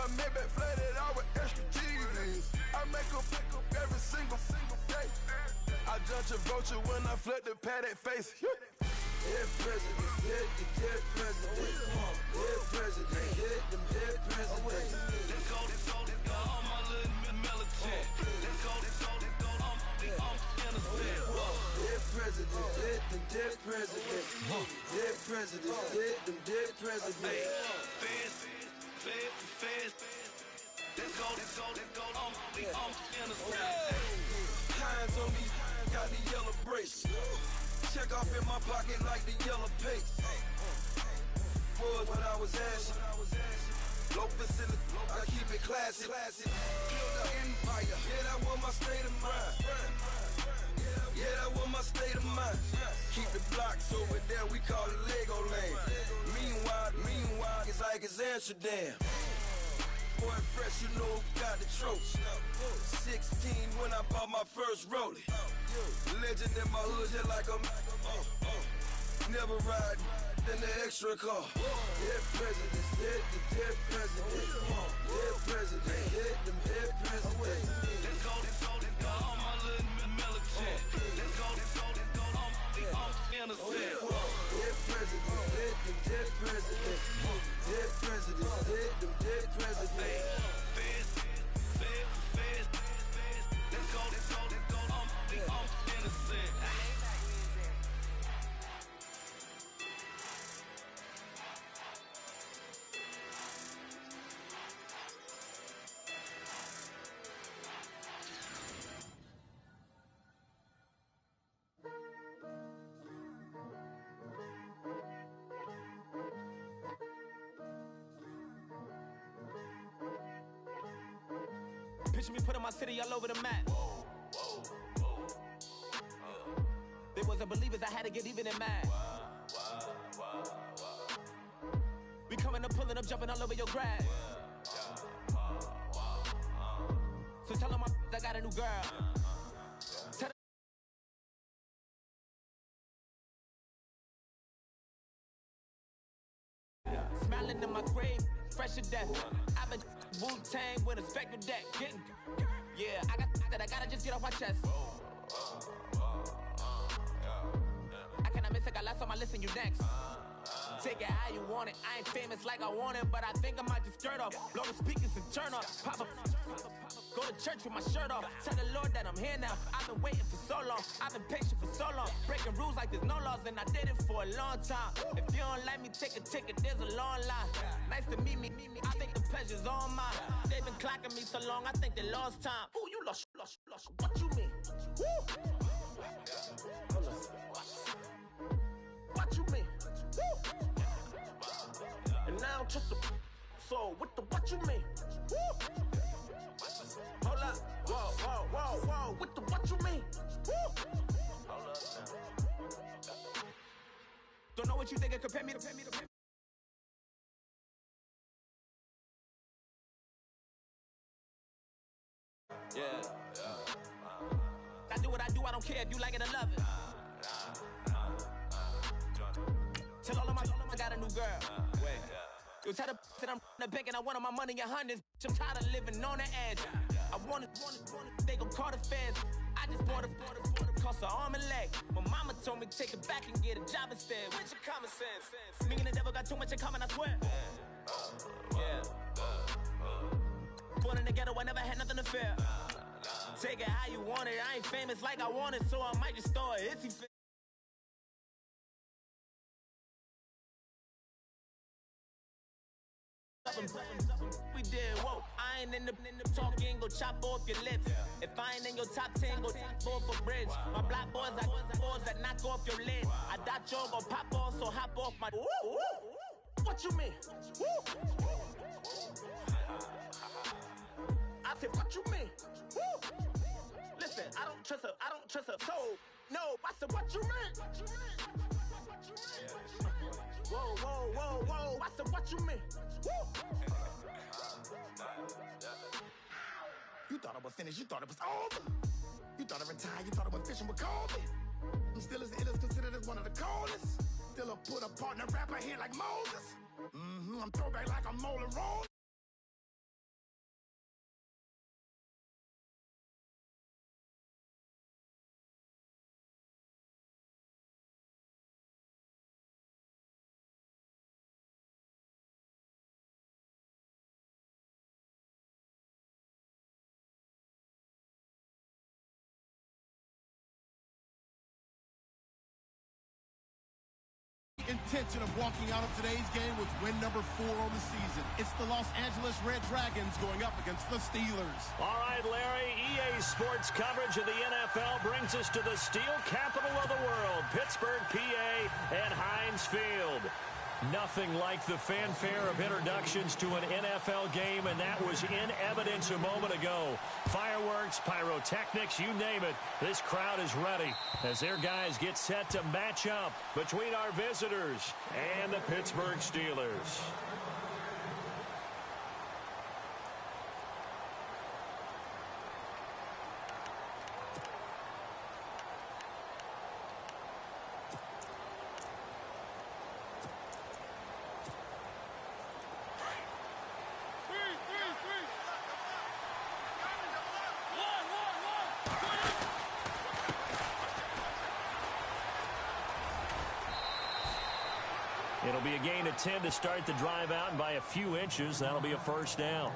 my Maybach flooded out with extra cheese. I make up every single day. I judge a vulture when I flip the paddock face. Dead president, dead president, dead president, hit them dead president. Let's go, all my little militant. Let's go, I'm innocent. Dead president, hit them dead president. Dead president, hit them dead president. Fast. Let's go, I'm innocent. Hands on me, got the yellow brace. Check off in my pocket like the yellow paste. Was when I was asking. Low facility, I keep it classy. Build an empire, yeah, that was my state of mind. Yeah, that was my state of mind. Keep the blocks over there, we call it Lego Land. Meanwhile, it's like it's Amsterdam. Boy fresh, you know who got the tropes. 16 when I bought my first rollie. Legend in my hood, just like a never ride in the extra car. Dead presidents, dead presidents. Dead president, hit them dead presidents. Let's go, all my little militant. Let's go, I'm innocent. Dead presidents, hit them dead presidents. Dead presidents, hit them dead presidents. Fast. Let's go, I'm innocent. Picture me putting my city all over the map. They wasn't believers, I had to get even in mad. We coming up, pulling up, jumping all over your grass. So tell them I got a new girl. Tell them smiling in my grave, fresh to death. I've been Wu-Tang with a spectral deck. Yeah, I gotta just get off my chest. I cannot miss it, got last on my list and you next. Take it how you want it, I ain't famous like I want it, but I think I might just skirt off. Blow the speakers and turn off. Pop up, go to church with my shirt off. Tell the Lord that I'm here now. I've been waiting for so long, I've been patient for so long. Breaking rules like there's no laws, and I did it for a long time. If you don't like me, take a ticket, there's a long line. Nice to meet me, I think the pleasure's all mine. They've been clocking me so long, I think they lost time. Ooh, you lost, what you mean? Woo! Hold on. What you mean? Woo! And now I don't trust the so what you mean? Woo! Hold up, whoa, what you mean? Woo! Hold up now. Don't know what you think, compare me to Yeah. I do what I do, I don't care if you like it or love it. Tell all of my I got a new girl. Wait. You tell the that I'm the bank and I want all my money in hundreds. I'm tired of living on the edge. I want it, they gon' call the feds. I just bought a cost an arm and leg. My mama told me take it back and get a job instead. Where's your common sense? Me and the devil got too much in common, I swear. Yeah. Born in the ghetto, I never had nothing to fear. Take it how you want it. I ain't famous like I want it, so I might just throw a hissy fit. We did, whoa. I ain't in the talking, go chop off your lips. If I ain't in your top 10, go top 4 for bridge. My black boys, I boys that knock off your lid. I dot your go pop off, so hop off my. What you mean? I said, what you mean? Listen, I don't trust her, so no. I said, what you mean? Whoa. I said, what you mean? You thought I was finished, you thought it was over. You thought I retired, you thought I went fishing with Kobe. I'm still as ill as considered as one of the coldest. Still a put a partner rapper here like Moses. I'm throwback like I'm Mola Roll. intention of walking out of today's game with win number 4 on the season. It's the Los Angeles Red Dragons going up against the Steelers. All right, Larry, EA Sports coverage of the NFL brings us to the steel capital of the world, Pittsburgh, PA, and Heinz Field. Nothing like the fanfare of introductions to an NFL game, and that was in evidence a moment ago. Fireworks, pyrotechnics, you name it. This crowd is ready as their guys get set to match up between our visitors and the Pittsburgh Steelers. It'll be a gain of 10 to start the drive out, and by a few inches, that'll be a first down.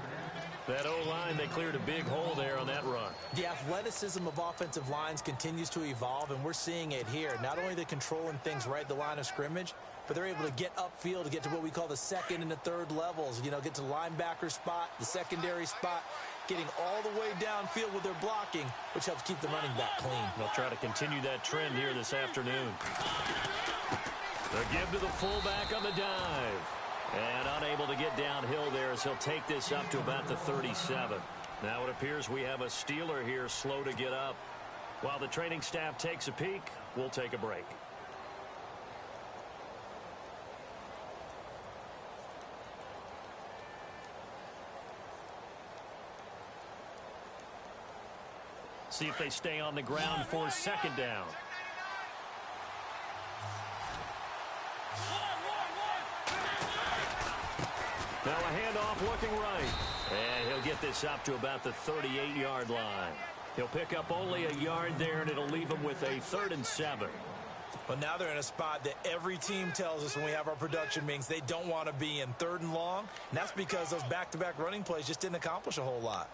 That O-line, they cleared a big hole there on that run. The athleticism of offensive lines continues to evolve, and we're seeing it here. Not only are they controlling things right at the line of scrimmage, but they're able to get upfield to get to what we call the second and the third levels. You know, get to the linebacker spot, the secondary spot, getting all the way downfield with their blocking, which helps keep the running back clean. They'll try to continue that trend here this afternoon. The give to the fullback on the dive. And unable to get downhill there as he'll take this up to about the 37. Now it appears we have a Steeler here slow to get up. While the training staff takes a peek, we'll take a break. See if they stay on the ground for second down. Now a handoff looking right. And he'll get this up to about the 38-yard line. He'll pick up only a yard there, and it'll leave him with a 3rd and 7. But now they're in a spot that every team tells us when we have our production meetings they don't want to be in, 3rd and long. And that's because those back-to-back running plays just didn't accomplish a whole lot.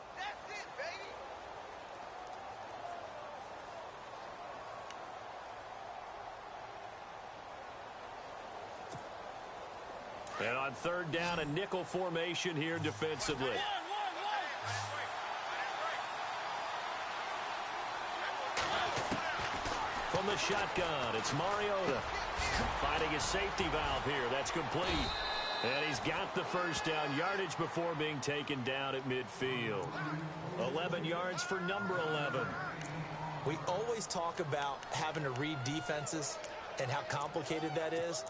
And on 3rd down, a nickel formation here defensively. From the shotgun, it's Mariota. Finding a safety valve here. That's complete. And he's got the first down, yardage before being taken down at midfield. 11 yards for number 11. We always talk about having to read defenses and how complicated that is.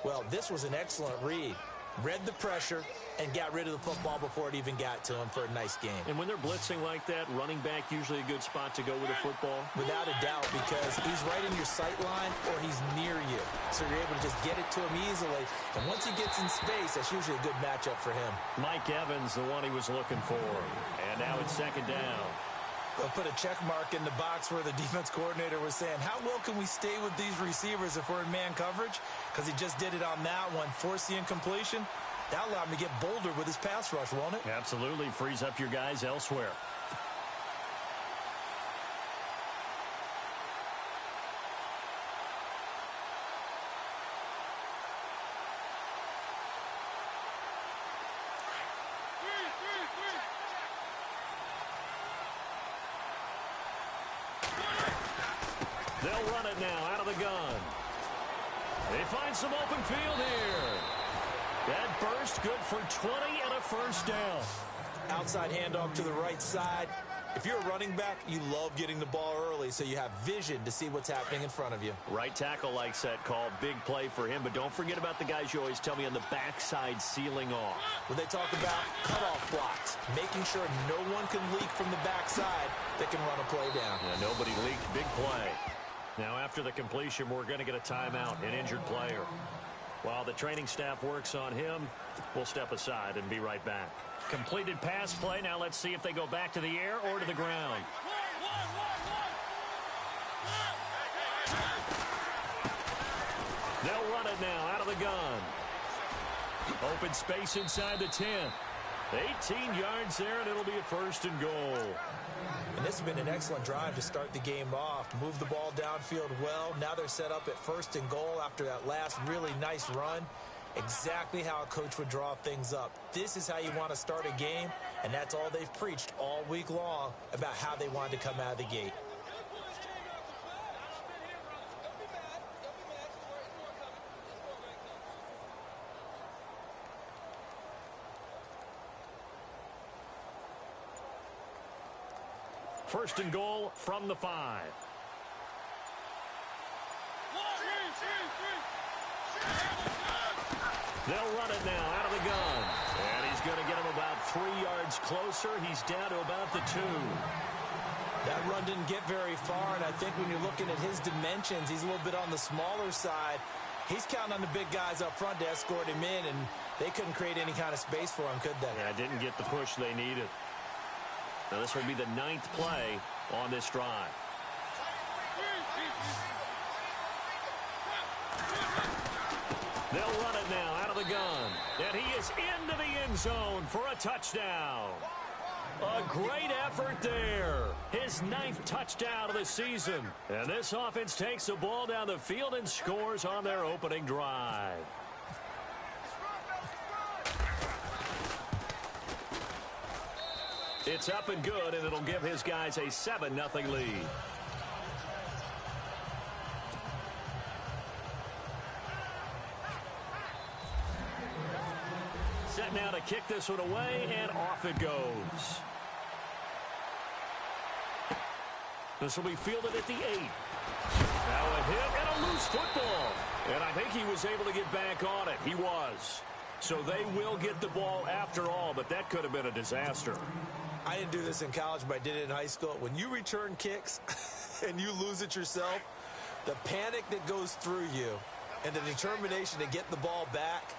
Well, this was an excellent read. Read the pressure and got rid of the football before it even got to him for a nice game. And when they're blitzing like that, running back usually a good spot to go with a football? Without a doubt, because he's right in your sight line or he's near you. So you're able to just get it to him easily. And once he gets in space, that's usually a good matchup for him. Mike Evans, the one he was looking for. And now it's 2nd down. They'll put a check mark in the box where the defense coordinator was saying, how well can we stay with these receivers if we're in man coverage? Because he just did it on that one, forced the incompletion. That allowed him to get bolder with his pass rush, won't it? Absolutely. Frees up your guys elsewhere. They'll run it now out of the gun. They find some open field here. That burst good for 20 and a first down. Outside handoff to the right side. If you're a running back, you love getting the ball early so you have vision to see what's happening in front of you. Right tackle likes that call. Big play for him. But don't forget about the guys you always tell me on the backside sealing off. When they talk about cutoff blocks, making sure no one can leak from the backside that can run a play down. Yeah, nobody leaked. Big play. Now after the completion, we're going to get a timeout, an injured player. While the training staff works on him, we'll step aside and be right back. Completed pass play. Now let's see if they go back to the air or to the ground. They'll run it now out of the gun. Open space inside the 10. 18 yards there, and it'll be a 1st and goal. And this has been an excellent drive to start the game off. Move the ball downfield well. Now they're set up at 1st and goal after that last really nice run. Exactly how a coach would draw things up. This is how you want to start a game, and that's all they've preached all week long about how they wanted to come out of the gate. First and goal from the 5. They'll run it now out of the gun. And he's going to get him about 3 yards closer. He's down to about the 2. That run didn't get very far, and I think when you're looking at his dimensions, he's a little bit on the smaller side. He's counting on the big guys up front to escort him in, and they couldn't create any kind of space for him, could they? Yeah, didn't get the push they needed. Now this would be the 9th play on this drive. They'll run it now out of the gun. And he is into the end zone for a touchdown. A great effort there. His 9th touchdown of the season. And this offense takes the ball down the field and scores on their opening drive. It's up and good, and it'll give his guys a 7-0 lead. Set now to kick this one away, and off it goes. This will be fielded at the 8. Now a hit and a loose football. And I think he was able to get back on it. He was. So they will get the ball after all, but that could have been a disaster. I didn't do this in college, but I did it in high school. When you return kicks and you lose it yourself, the panic that goes through you and the determination to get the ball back,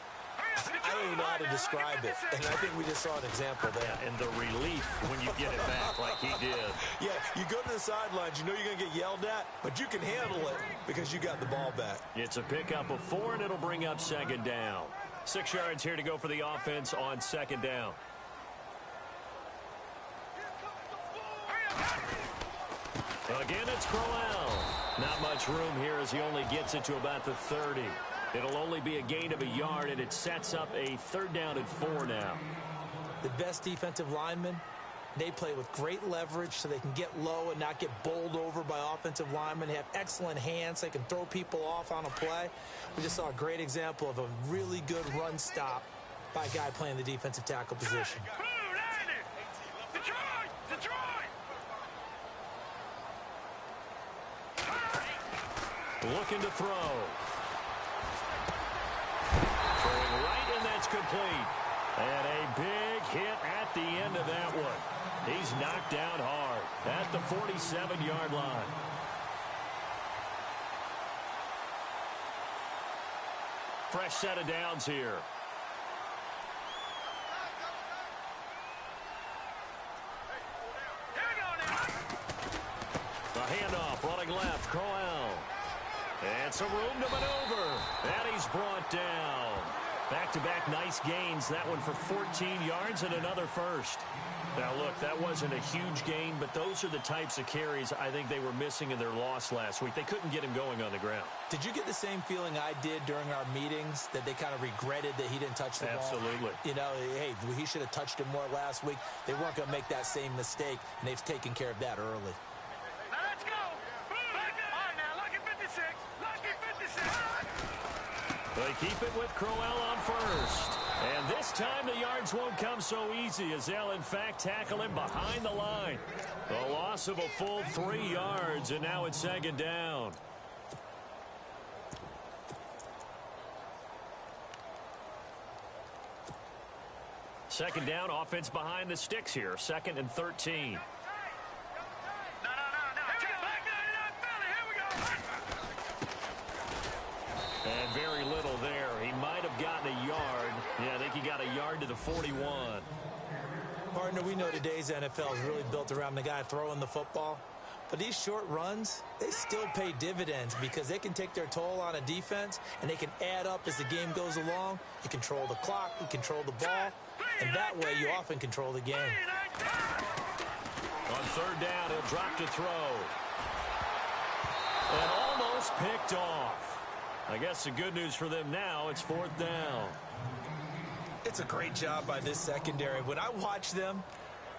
I don't even know how to describe it. And I think we just saw an example there. And the relief when you get it back like he did. Yeah, you go to the sidelines, you know you're going to get yelled at, but you can handle it because you got the ball back. It's a pickup of 4, and it'll bring up 2nd down. 6 yards here to go for the offense on 2nd down. Again, it's Crowell. Not much room here as he only gets it to about the 30. It'll only be a gain of a yard, and it sets up a 3rd down and 4 now. The best defensive linemen, they play with great leverage so they can get low and not get bowled over by offensive linemen. They have excellent hands. They can throw people off on a play. We just saw a great example of a really good run stop by a guy playing the defensive tackle position. Looking to throw. Throwing right, and that's complete. And a big hit at the end of that one. He's knocked down hard at the 47-yard line. Fresh set of downs here. The handoff running left, Crowell. And some room to maneuver. And he's brought down. Back-to-back nice gains. That one for 14 yards and another 1st. Now, look, that wasn't a huge gain, but those are the types of carries I think they were missing in their loss last week. They couldn't get him going on the ground. Did you get the same feeling I did during our meetings, that they kind of regretted that he didn't touch the ball? Absolutely. You know, hey, he should have touched him more last week. They weren't going to make that same mistake, and they've taken care of that early. Let's go. All right, now, lucky 56. Lucky 56. They keep it with Crowell on 1st. And this time the yards won't come so easy as they'll, in fact, tackle him behind the line. A loss of a full 3 yards, and now it's 2nd down. Second down, offense behind the sticks here. 2nd and 13. And very little there. He might have gotten a yard. Yeah, I think he got a yard to the 41. Partner, we know today's NFL is really built around the guy throwing the football. But these short runs, they still pay dividends because they can take their toll on a defense, and they can add up as the game goes along. You control the clock, you control the ball. And that way, you often control the game. On third down, he'll drop to throw. And almost picked off. I guess the good news for them now, it's fourth down. It's a great job by this secondary. When I watch them,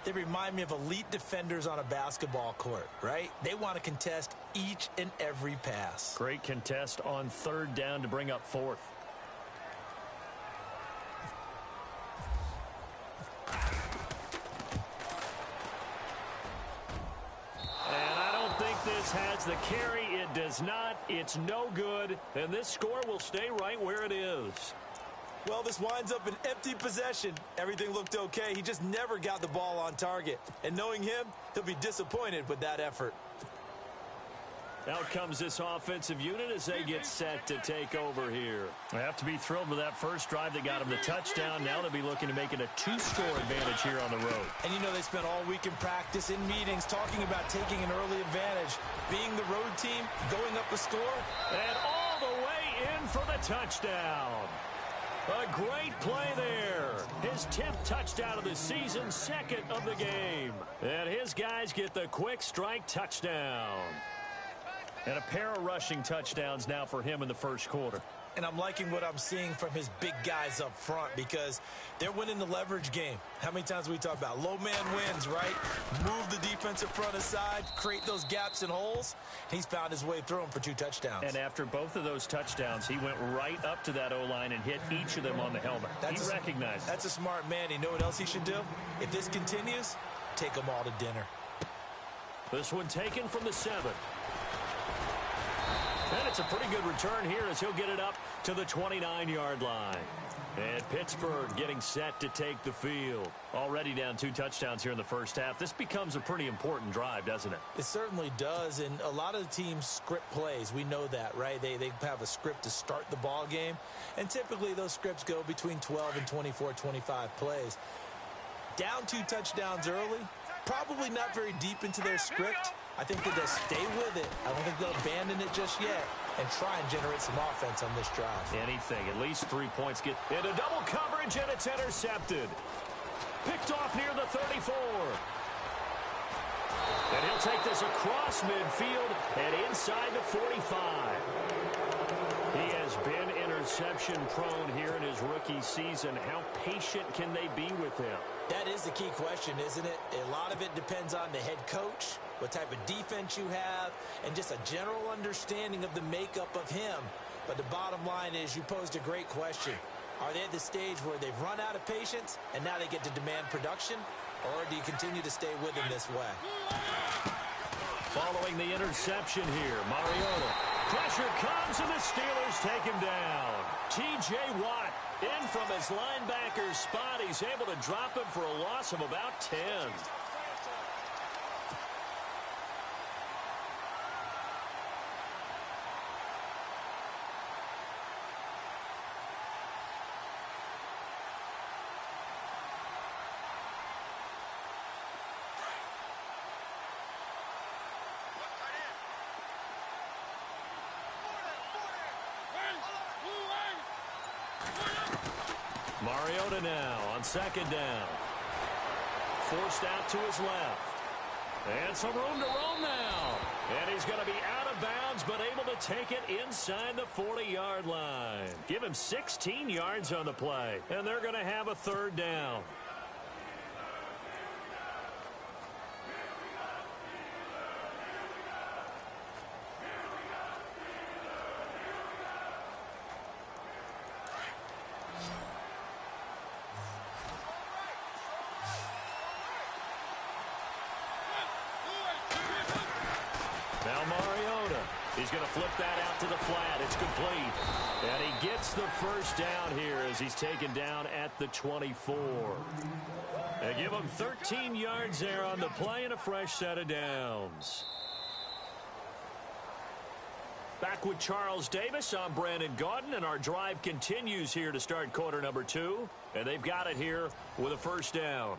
they remind me of elite defenders on a basketball court, right? They want to contest each and every pass. Great contest on third down to bring up fourth. And I don't think this has the carry. It does not. It's no good. And this score will stay right where it is. Well, this winds up an empty possession. Everything looked okay. He just never got the ball on target. And knowing him, he'll be disappointed with that effort. Out comes this offensive unit as they get set to take over here. They have to be thrilled with that first drive that got them the touchdown. Now they'll be looking to make it a 2-score advantage here on the road. And you know they spent all week in practice, in meetings, talking about taking an early advantage. Being the road team, going up a score. And all the way in for the touchdown. A great play there. His 10th touchdown of the season, second of the game. And his guys get the quick strike touchdown. And a pair of rushing touchdowns now for him in the first quarter. And I'm liking what I'm seeing from his big guys up front because they're winning the leverage game. How many times we talk about low man wins, right? Move the defensive front aside, create those gaps and holes. He's found his way through them for 2 touchdowns. And after both of those touchdowns, he went right up to that O-line and hit each of them on the helmet. He recognized. That's a smart man. You know what else he should do? If this continues, take them all to dinner. This one taken from the 7. And it's a pretty good return here as he'll get it up to the 29-yard line. And Pittsburgh getting set to take the field. Already down 2 touchdowns here in the first half. This becomes a pretty important drive, doesn't it? It certainly does, and a lot of the teams script plays. We know that, right? They have a script to start the ball game, and typically those scripts go between 12 and 24, 25 plays. Down 2 touchdowns early, probably not very deep into their script. I think that they'll stay with it. I don't think they'll abandon it just yet and try and generate some offense on this drive. Anything. At least 3 points get into double coverage, and it's intercepted. Picked off near the 34. And he'll take this across midfield and inside the 45. He has been interception prone here in his rookie season. How patient can they be with him? That is the key question, isn't it? A lot of it depends on the head coach, what type of defense you have, and just a general understanding of the makeup of him. But the bottom line is you posed a great question. Are they at the stage where they've run out of patience and now they get to demand production? Or do you continue to stay with him this way? Following the interception here, Mariota. Pressure comes and the Steelers take him down. T.J. Watt in from his linebacker spot. He's able to drop him for a loss of about 10. Mariota now on second down. Forced out to his left. And some room to roam now. And he's going to be out of bounds, but able to take it inside the 40-yard line. Give him 16 yards on the play. And they're going to have a third down. Now Mariota, he's going to flip that out to the flat. It's complete. And he gets the first down here as he's taken down at the 24. They give him 13 yards there on the play and a fresh set of downs. Back with Charles Davis, I'm Brandon Gaudin, and our drive continues here to start quarter number 2. And they've got it here with a first down.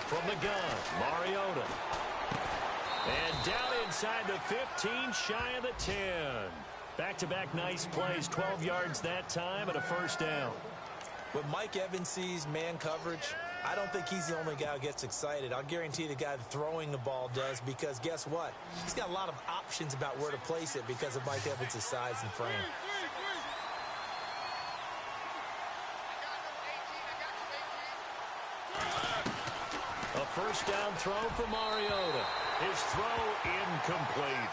From the gun, Mariota. And down inside the 15, shy of the 10. Back-to-back nice plays, 12 yards that time and a first down. When Mike Evans sees man coverage, I don't think he's the only guy who gets excited. I'll guarantee the guy throwing the ball does, because guess what? He's got a lot of options about where to place it because of Mike Evans' size and frame. A first down throw for Mariota. His throw incomplete.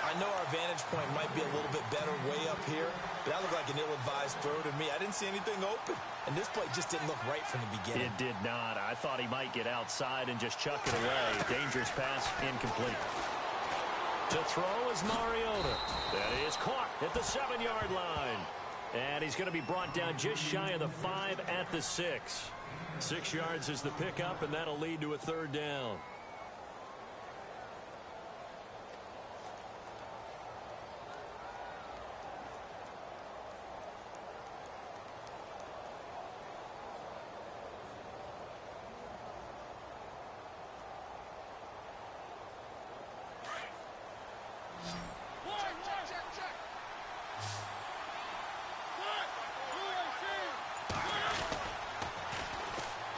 I know our vantage point might be a little bit better way up here, but that looked like an ill-advised throw to me. I didn't see anything open, and this play just didn't look right from the beginning. It did not. I thought he might get outside and just chuck it away. Dangerous pass, incomplete. To throw is Mariota. That is caught at the 7-yard line. And he's going to be brought down just shy of the 5 at the 6. 6 yards is the pickup, and that'll lead to a third down.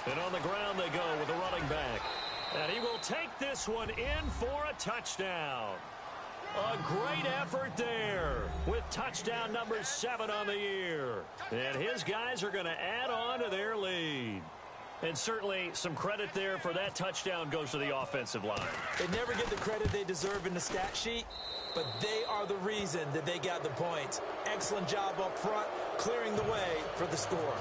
And on the ground they go with the running back. And he will take this one in for a touchdown. A great effort there with touchdown number 7 on the year. And his guys are going to add on to their lead. And certainly some credit there for that touchdown goes to the offensive line. They never get the credit they deserve in the stat sheet, but they are the reason that they got the points. Excellent job up front, clearing the way for the score.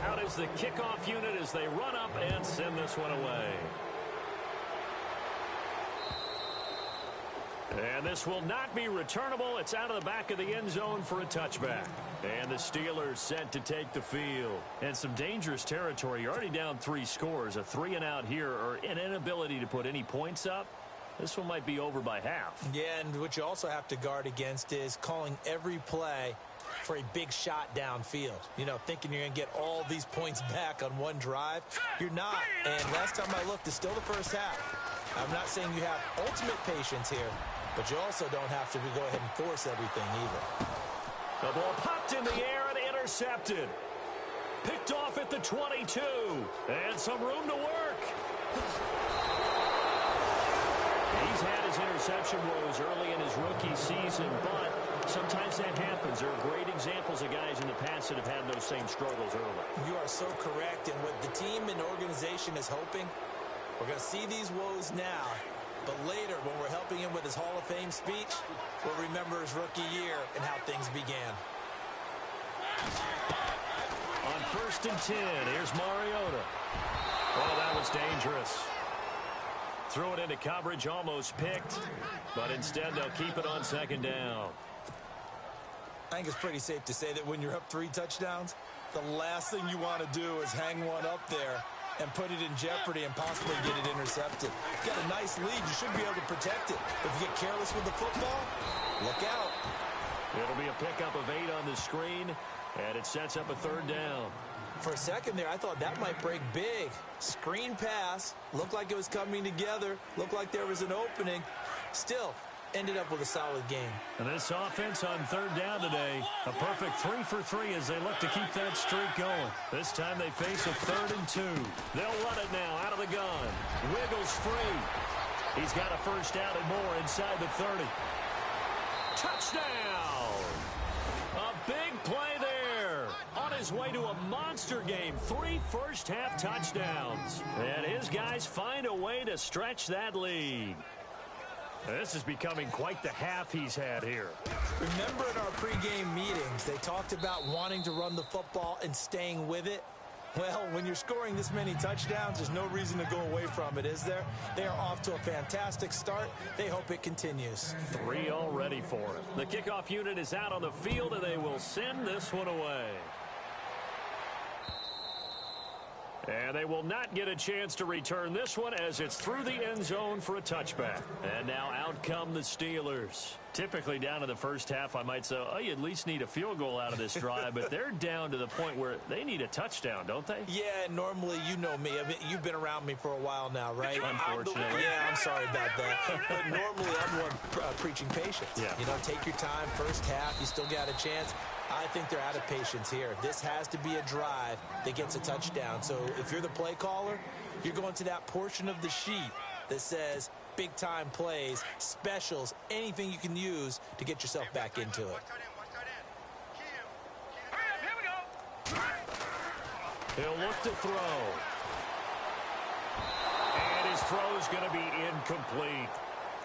Out is the kickoff unit as they run up and send this one away. And this will not be returnable. It's out of the back of the end zone for a touchback. And the Steelers set to take the field. And some dangerous territory. You're already down 3 scores. A 3-and-out here, or an inability to put any points up. This one might be over by half. Yeah, and what you also have to guard against is calling every play for a big shot downfield. You know, thinking you're going to get all these points back on one drive. You're not. And last time I looked, it's still the first half. I'm not saying you have ultimate patience here, but you also don't have to go ahead and force everything either. The ball popped in the air and intercepted. Picked off at the 22. And some room to work. He's had his interception woes early in his rookie season, but sometimes that happens. There are great examples of guys in the past that have had those same struggles early. You are so correct. And what the team and organization is hoping, we're going to see these woes now, but later when we're helping him with his Hall of Fame speech, we'll remember his rookie year and how things began. On 1st and 10, here's Mariota. Oh, that was dangerous. Threw it into coverage, almost picked, but instead they'll keep it on 2nd down. I think it's pretty safe to say that when you're up 3 touchdowns, the last thing you want to do is hang one up there and put it in jeopardy and possibly get it intercepted. You've got a nice lead. You should be able to protect it. If you get careless with the football, look out. It'll be a pickup of 8 on the screen, and it sets up a 3rd down. For a second there, I thought that might break big. Screen pass. Looked like it was coming together. Looked like there was an opening. Still, ended up with a solid game. And this offense on 3rd down today, a perfect 3 for 3 as they look to keep that streak going. This time they face a 3rd and 2. They'll run it now out of the gun. Wiggles free. He's got a first down and more inside the 30. Touchdown! A big play there. On his way to a monster game. 3 first-half touchdowns. And his guys find a way to stretch that lead. This is becoming quite the half he's had here. Remember in our pregame meetings, they talked about wanting to run the football and staying with it? Well, when you're scoring this many touchdowns, there's no reason to go away from it, is there? They are off to a fantastic start. They hope it continues. 3 already for him. The kickoff unit is out on the field, and they will send this one away. And they will not get a chance to return this one as it's through the end zone for a touchback. And now out come the Steelers. Typically down in the first half, I might say, oh, you at least need a field goal out of this drive. But they're down to the point where they need a touchdown, don't they? Yeah, normally, you know me. I mean, you've been around me for a while now, right? Unfortunately. I'm sorry about that. But normally, I'm one preaching patience. Yeah. You know, take your time. First half, you still got a chance. I think they're out of patience here. This has to be a drive that gets a touchdown. So if you're the play caller, you're going to that portion of the sheet that says big-time plays, specials, anything you can use to get yourself back into it. He'll look to throw. And his throw is going to be incomplete.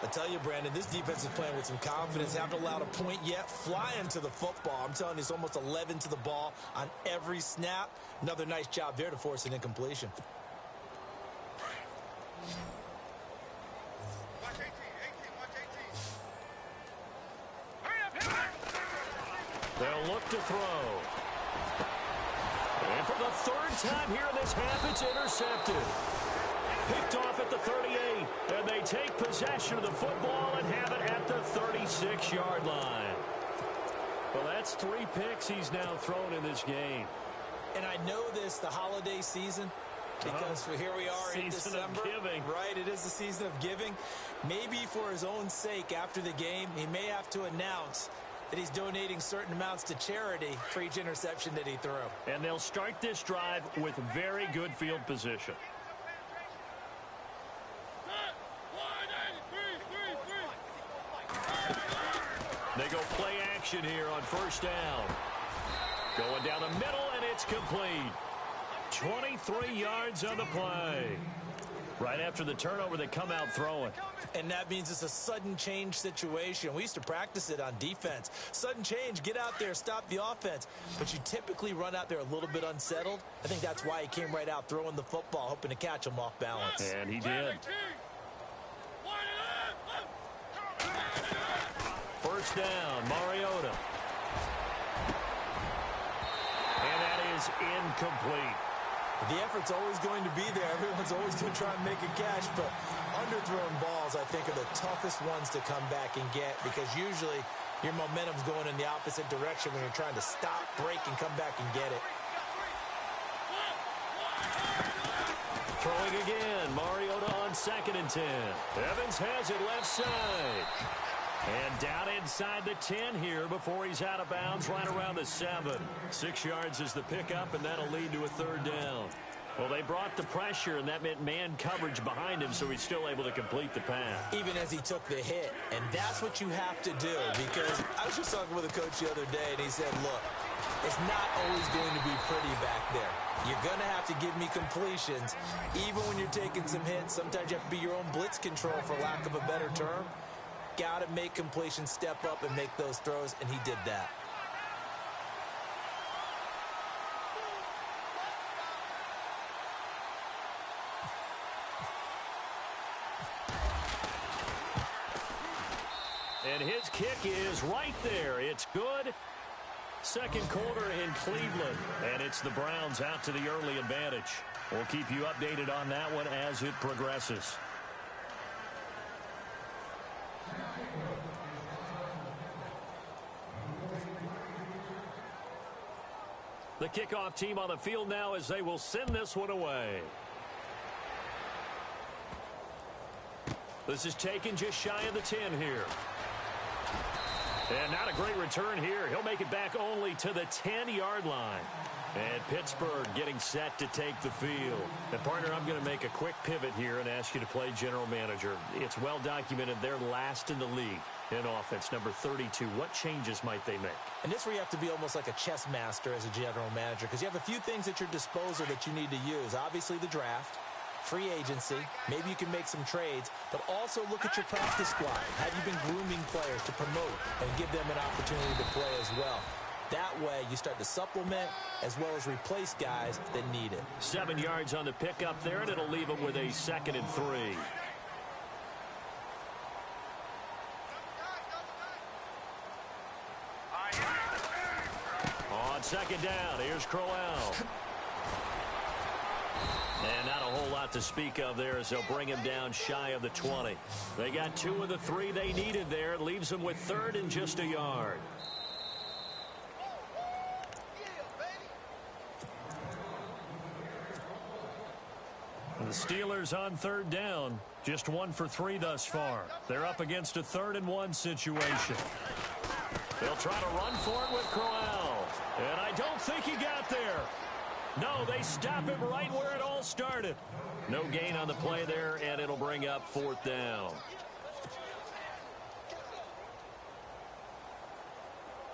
I tell you, Brandon, this defense is playing with some confidence. Haven't allowed a point yet. Flying to the football. I'm telling you, it's almost 11 to the ball on every snap. Another nice job there to force an incompletion. They'll look to throw. And for the third time here in this half, it's intercepted. Picked off at the 38, and they take possession of the football and have it at the 36-yard line. Well, that's 3 picks he's now thrown in this game. And I know this, the holiday season, because here we are in December. Season of giving. Right, it is the season of giving. Maybe for his own sake after the game, he may have to announce that he's donating certain amounts to charity for each interception that he threw. And they'll start this drive with very good field position. They go play action here on first down. Going down the middle, and it's complete. 23 yards on the play. Right after the turnover, they come out throwing. And that means it's a sudden change situation. We used to practice it on defense. Sudden change, get out there, stop the offense. But you typically run out there a little bit unsettled. I think that's why he came right out throwing the football, hoping to catch him off balance. And he did. First down, Mariota. And that is incomplete. The effort's always going to be there. Everyone's always going to try and make a catch, but underthrown balls, I think, are the toughest ones to come back and get because usually your momentum's going in the opposite direction when you're trying to stop, break, and come back and get it. Throwing again, Mariota on 2nd and 10. Evans has it left side. And down inside the 10 here before he's out of bounds right around the 7. 6 yards is the pickup, and that'll lead to a 3rd down. Well, they brought the pressure, and that meant man coverage behind him, so he's still able to complete the pass. Even as he took the hit, and that's what you have to do because I was just talking with a coach the other day, and he said, look, it's not always going to be pretty back there. You're going to have to give me completions. Even when you're taking some hits, sometimes you have to be your own blitz control, for lack of a better term. Got to make completions, step up, and make those throws, and he did that. And his kick is right there. It's good. 2nd quarter in Cleveland, and it's the Browns out to the early advantage. We'll keep you updated on that one as it progresses. The kickoff team on the field now as they will send this one away. This is taken just shy of the 10 here. And not a great return here. He'll make it back only to the 10-yard line. And Pittsburgh getting set to take the field. And, partner, I'm going to make a quick pivot here and ask you to play general manager. It's well documented they're last in the league in offense, number 32. What changes might they make? And this is where you have to be almost like a chess master as a general manager because you have a few things at your disposal that you need to use. Obviously, the draft, free agency, maybe you can make some trades, but also look at your practice squad. Have you been grooming players to promote and give them an opportunity to play as well? That way, you start to supplement as well as replace guys that need it. 7 yards on the pickup there, and it'll leave them with a 2nd and 3. On 2nd down, here's Crowell. And not a whole lot to speak of there as they'll bring him down shy of the 20. They got 2 of the 3 they needed there. It leaves them with 3rd and just a yard. The Steelers on 3rd down. Just 1 for 3 thus far. They're up against a 3rd and 1 situation. They'll try to run for it with Crowell. And I don't think he got there. No, they stop him right where it all started. No gain on the play there, and it'll bring up 4th down.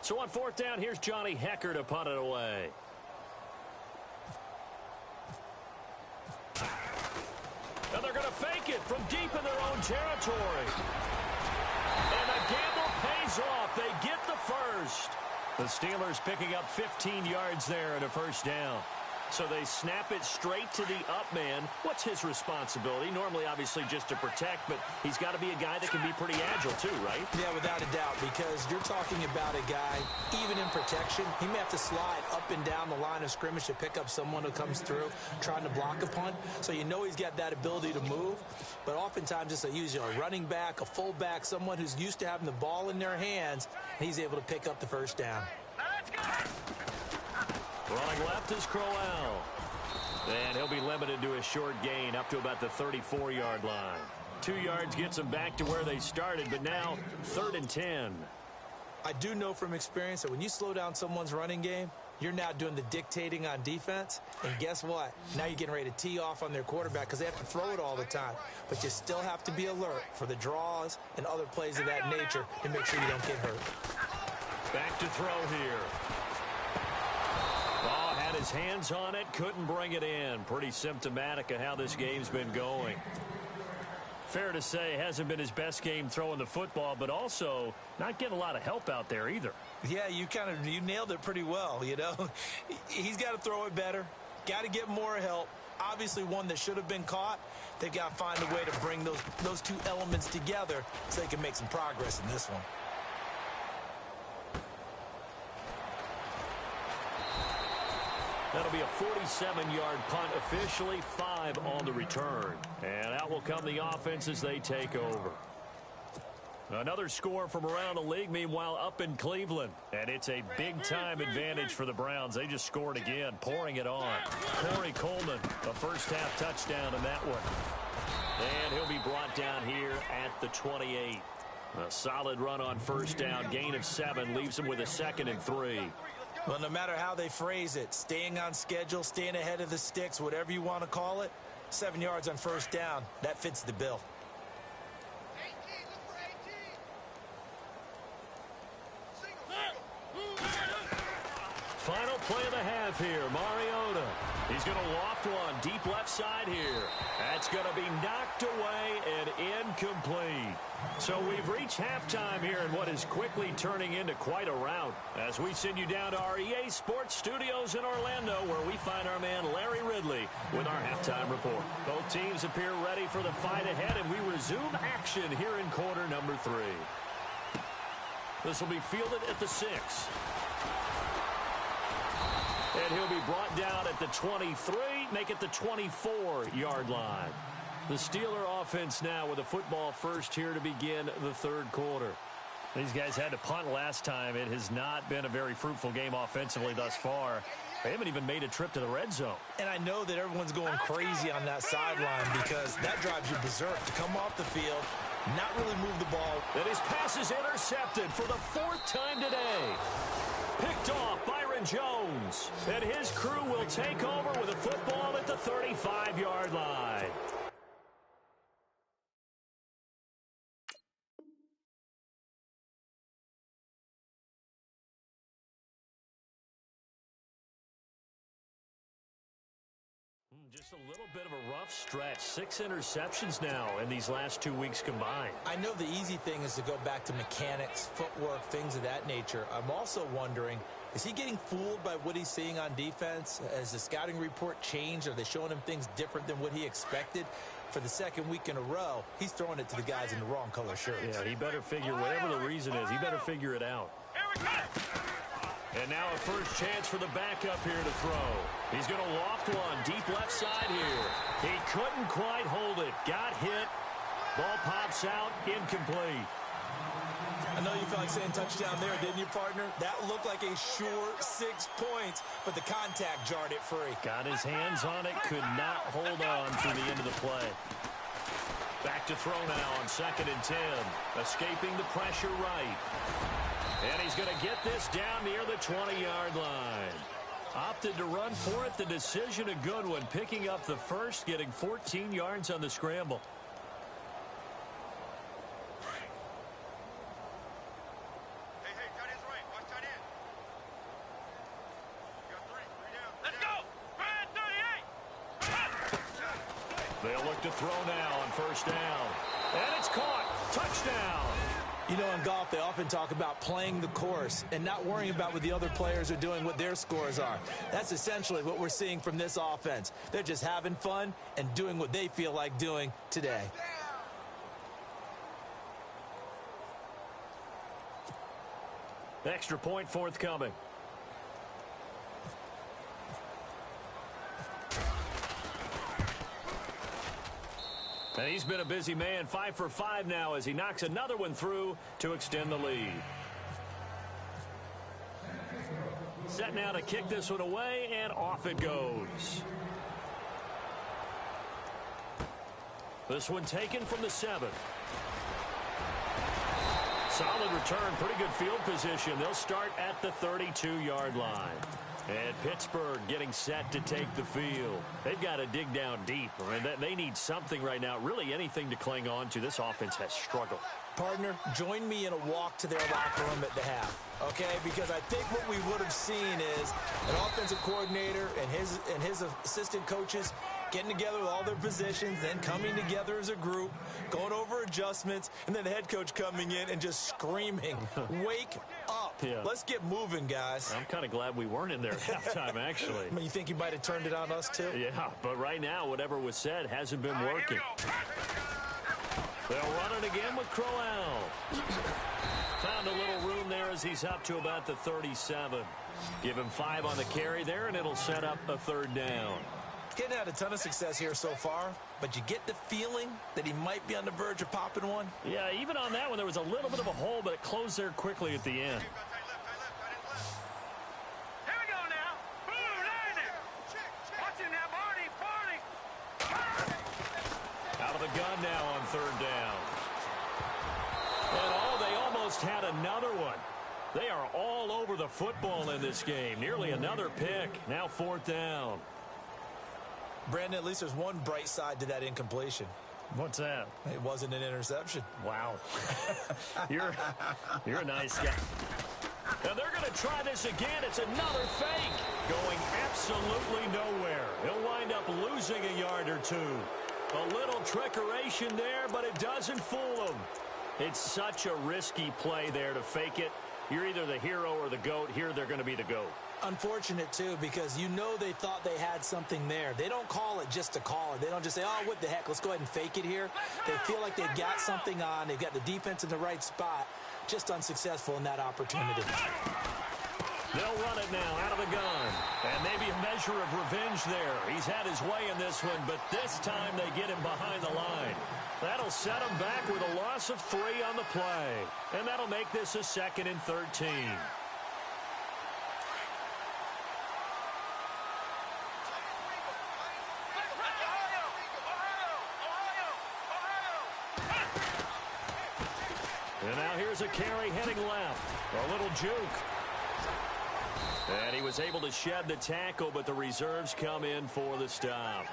So on 4th down, here's Johnny Hecker to punt it away. And they're going to fake it from deep in their own territory. And the gamble pays off. They get the first. The Steelers picking up 15 yards there and a 1st down. So they snap it straight to the up man. What's his responsibility? Normally, obviously, just to protect, but he's got to be a guy that can be pretty agile too, right? Yeah, without a doubt, because you're talking about a guy, even in protection, he may have to slide up and down the line of scrimmage to pick up someone who comes through trying to block a punt. So you know he's got that ability to move, but oftentimes it's a running back, a fullback, someone who's used to having the ball in their hands, and he's able to pick up the 1st down. Running left is Crowell. And he'll be limited to a short gain up to about the 34-yard line. 2 yards gets them back to where they started, but now 3rd and 10. I do know from experience that when you slow down someone's running game, you're now doing the dictating on defense. And guess what? Now you're getting ready to tee off on their quarterback because they have to throw it all the time. But you still have to be alert for the draws and other plays of that nature to make sure you don't get hurt. Back to throw here. Oh, had his hands on it, couldn't bring it in. Pretty symptomatic of how this game's been going. Fair to say, hasn't been his best game throwing the football, but also not getting a lot of help out there either. Yeah, you nailed it pretty well, you know. He's got to throw it better, got to get more help. Obviously one that should have been caught. They've got to find a way to bring those 2 elements together so they can make some progress in this one. That'll be a 47-yard punt, officially 5 on the return. And out will come the offense as they take over. Another score from around the league, meanwhile, up in Cleveland. And it's a big-time advantage for the Browns. They just scored again, pouring it on. Corey Coleman, a first-half touchdown in that one. And he'll be brought down here at the 28. A solid run on 1st down, gain of 7, leaves him with a 2nd and 3. Well, no matter how they phrase it, staying on schedule, staying ahead of the sticks, whatever you want to call it, 7 yards on 1st down, that fits the bill. Final play of the half here, Mariota. He's going to loft one, deep left side here. That's going to be knocked away and incomplete. So we've reached halftime here in what is quickly turning into quite a rout as we send you down to our EA Sports Studios in Orlando where we find our man Larry Ridley with our halftime report. Both teams appear ready for the fight ahead, and we resume action here in quarter number 3. This will be fielded at the 6. And he'll be brought down at the 23, make it the 24-yard line. The Steeler offense now with a football first here to begin the 3rd quarter. These guys had to punt last time. It has not been a very fruitful game offensively thus far. They haven't even made a trip to the red zone. And I know that everyone's going crazy on that sideline because that drives you berserk to come off the field, not really move the ball. And his pass is intercepted for the 4th time today. Picked off Byron Jones. And his crew will take over with a football at the 35-yard line. Just a little bit of a rough stretch. 6 interceptions now in these last 2 weeks combined. I know the easy thing is to go back to mechanics, footwork, things of that nature. I'm also wondering, is he getting fooled by what he's seeing on defense? Has the scouting report changed? Are they showing him things different than what he expected? For the 2nd week in a row, he's throwing it to the guys in the wrong color shirts. Yeah, he better figure, whatever the reason is, he better figure it out. And now a first chance for the backup here to throw. He's going to loft one deep left side here. He couldn't quite hold it. Got hit. Ball pops out. Incomplete. I know you felt like saying touchdown there, didn't you, partner? That looked like a sure 6 points, but the contact jarred it free. Got his hands on it. Could not hold on through the end of the play. Back to throw now on 2nd and 10. Escaping the pressure right. And he's going to get this down near the 20-yard line. Opted to run for it. The decision a good one. Picking up the first, getting 14 yards on the scramble. Hey, tight end's right. Watch tight end. You got three down. Let's go! 38! They'll look to throw now on 1st down. And it's caught. Touchdown. You know, in golf, they often talk about playing the course and not worrying about what the other players are doing, what their scores are. That's essentially what we're seeing from this offense. They're just having fun and doing what they feel like doing today. Extra point forthcoming. And he's been a busy man, 5 for 5 now as he knocks another one through to extend the lead. Set now to kick this one away, and off it goes. This one taken from the 7. Solid return, pretty good field position. They'll start at the 32-yard line. And Pittsburgh getting set to take the field. They've got to dig down deep. I mean, they need something right now, really anything to cling on to. This offense has struggled. Partner, join me in a walk to their locker room at the half, okay? Because I think what we would have seen is an offensive coordinator and his assistant coaches getting together with all their positions, then coming together as a group, going over adjustments, and then the head coach coming in and just screaming, wake up. Yeah. Let's get moving, guys. I'm kind of glad we weren't in there at halftime, actually. I mean, you think he might have turned it on us, too? Yeah, but right now, whatever was said hasn't been working. They'll run it again with Crowell. Found a little room there as he's up to about the 37. Give him 5 on the carry there, and it'll set up a 3rd down. Getting had a ton of success here so far, but you get the feeling that he might be on the verge of popping one. Yeah, even on that one, there was a little bit of a hole, but it closed there quickly at the end. Here we go now. Boom, there it is. Watch him now, Barney. Out of the gun now on 3rd down. And they almost had another one. They are all over the football in this game. Nearly another pick. Now 4th down. Brandon, at least there's one bright side to that incompletion. What's that? It wasn't an interception. Wow. You're a nice guy. Now they're going to try this again. It's another fake. Going absolutely nowhere. He'll wind up losing a yard or 2. A little trickeration there, but it doesn't fool him. It's such a risky play there to fake it. You're either the hero or the GOAT. Here they're going to be the GOAT. Unfortunate, too, because you know they thought they had something there. They don't call it just to call it. They don't just say, oh, what the heck, let's go ahead and fake it here. They feel like they've got something on. They've got the defense in the right spot. Just unsuccessful in that opportunity. They'll run it now out of the gun. And maybe a measure of revenge there. He's had his way in this one, but this time they get him behind the line. That'll set him back with a loss of 3 on the play. And that'll make this a 2nd and 13. And now here's a carry heading left. A little juke. And he was able to shed the tackle, but the reserves come in for the stop.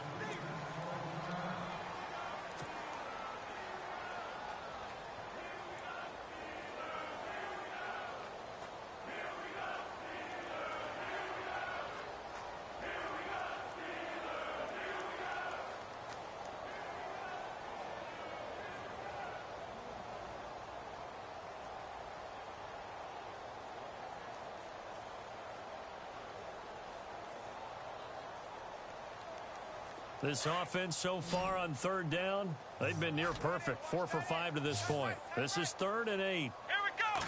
This offense so far on 3rd down, they've been near perfect. 4 for 5 to this point. This is 3rd and 8. Here we go.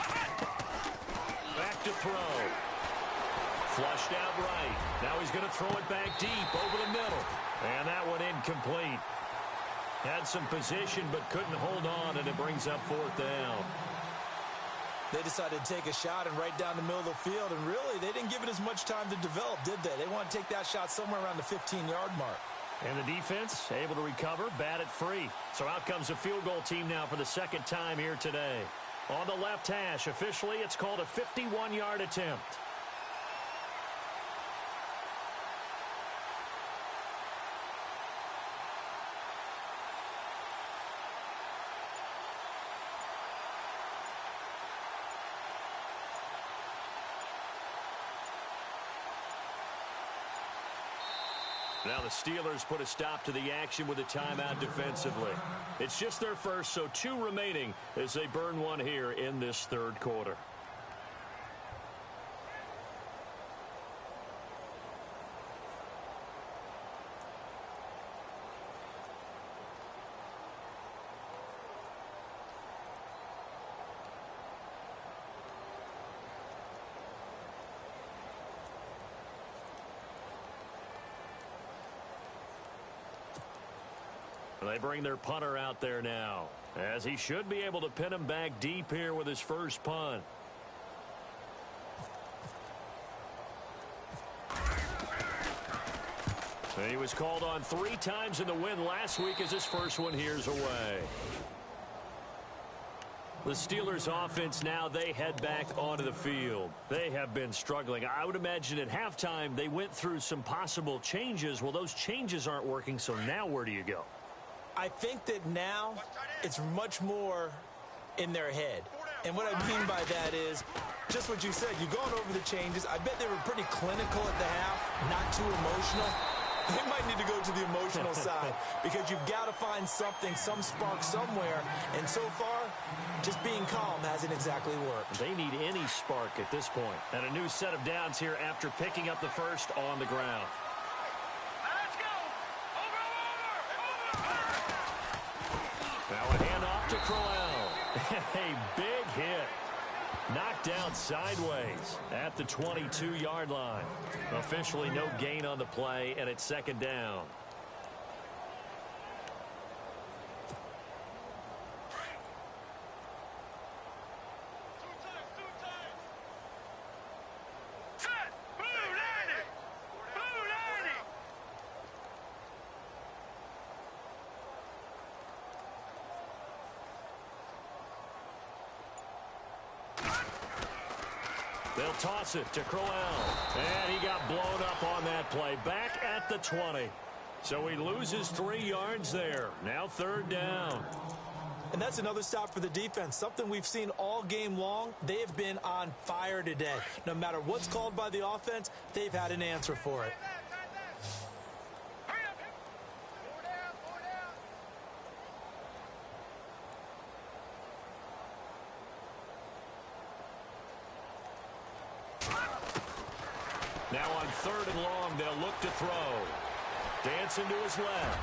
Back to throw. Flushed out right. Now he's going to throw it back deep over the middle. And that one incomplete. Had some position but couldn't hold on, and it brings up fourth down. They decided to take a shot and right down the middle of the field, and really, they didn't give it as much time to develop, did they? They want to take that shot somewhere around the 15-yard mark. And the defense able to recover, bat it free. So out comes a field goal team now for the second time here today. On the left hash, officially, it's called a 51-yard attempt. Now the Steelers put a stop to the action with a timeout defensively. It's just their first, so 2 remaining as they burn one here in this third quarter. They bring their punter out there now, as he should be able to pin him back deep here with his first punt. He was called on 3 times in the win last week as his first one here's away. The Steelers offense now, they head back onto the field. They have been struggling. I would imagine at halftime they went through some possible changes. Well, those changes aren't working, so now where do you go? I think that now it's much more in their head. And what I mean by that is just what you said. You've gone over the changes. I bet they were pretty clinical at the half, not too emotional. They might need to go to the emotional side because you've got to find something, some spark somewhere. And so far, just being calm hasn't exactly worked. They need any spark at this point. And a new set of downs here after picking up the first on the ground. Now a handoff to Crowell. A big hit. Knocked down sideways at the 22-yard line. Officially no gain on the play, and it's second down. They'll toss it to Crowell. And he got blown up on that play. Back at the 20. So he loses 3 yards there. Now third down. And that's another stop for the defense. Something we've seen all game long. They have been on fire today. No matter what's called by the offense, they've had an answer for it. Now on third and long, they'll look to throw. Dancing to his left.